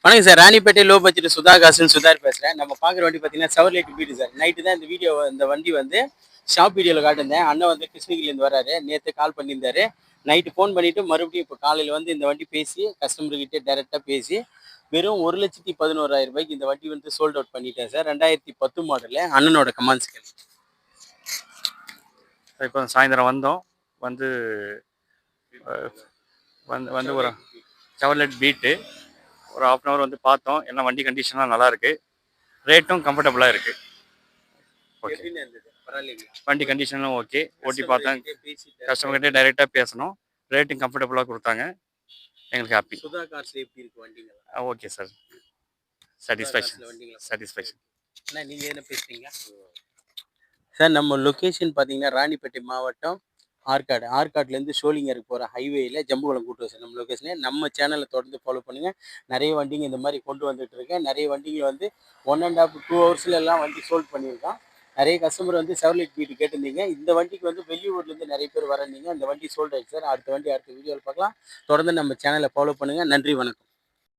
வணக்கம் sir. Ranipet low budget Sudha காசுன்னு சுதார் பேசுகிறேன். நம்ம பார்க்குற வண்டி பார்த்தீங்கன்னா செவர்லெட் பீடு சார். நைட்டு தான் இந்த வண்டி வந்து ஷாப் வீடியோவில் காட்டியிருந்தேன். அண்ணன் வந்து கிருஷ்ணகிரிலேருந்து வராரு. நேற்று கால் பண்ணியிருந்தாரு. நைட்டு ஃபோன் பண்ணிவிட்டு மறுபடியும் இப்போ காலையில் வந்து இந்த வண்டி பேசி கஸ்டமர்கிட்ட டேரெக்டாக பேசி வெறும் 1,11,000 இந்த வண்டி வந்து சோல்ட் அவுட் பண்ணிட்டேன் சார். 2010 மாடலு. அண்ணனோட கமெண்ட்ஸ் கேள்வி. இப்போ சாயந்தரம் வந்தோம். வந்து வந்து வந்து ஒரு செவர்லெட் பீட்டு ஒரு ½ hour வந்து பார்த்தோம். எல்லாம் வண்டி கண்டிஷன்லாம் நல்லா இருக்கு. ரேட்டும் கம்ஃபர்டபுளாக இருக்கு. ஓகே, வண்டி கண்டிஷன்லாம் ஓகே. ஓட்டி பார்த்தேன். கஸ்டமர்கிட்ட டைரெக்டாக பேசணும். ரேட்டும் கம்ஃபர்டபுளாக கொடுத்தாங்க. எங்களுக்கு ஹாப்பி. சுதா கார்ஸ் எப்படி இருக்கு வண்டிங்க? Okay sir, satisfaction. நீங்கள் என்ன பேசுறீங்க சார்? நம்ம லொக்கேஷன் பார்த்தீங்கன்னா ராணிப்பேட்டை மாவட்டம் ஆற்காட்லேருந்து ஷோலிங்கருக்கு போகிற ஹைவேயில் ஜம்புகுளம் கூட்டு சார் நம்ம லொக்கேஷனே. நம்ம சேனலை தொடர்ந்து ஃபாலோ பண்ணுங்கள். நிறைய வண்டிங்க இந்த மாதிரி கொண்டு வந்துட்டு இருக்கேன். நிறைய வண்டிங்க வந்து 1.5 2 ஹவர்ஸ்லாம் வண்டி சோல்ட் பண்ணியிருக்கோம். நிறைய கஸ்டமர் வந்து செவர்லெட் பீட்டு கேட்டிருந்தீங்க. இந்த வண்டிக்கு வந்து வெளியூர்லேருந்து நிறைய பேர் வரீங்க. இந்த வண்டி சோல்ட் ஆயிடுச்சு சார். அடுத்த வீடியோவில் பார்க்கலாம். தொடர்ந்து நம்ம சேனலை ஃபாலோ பண்ணுங்கள். நன்றி, வணக்கம்.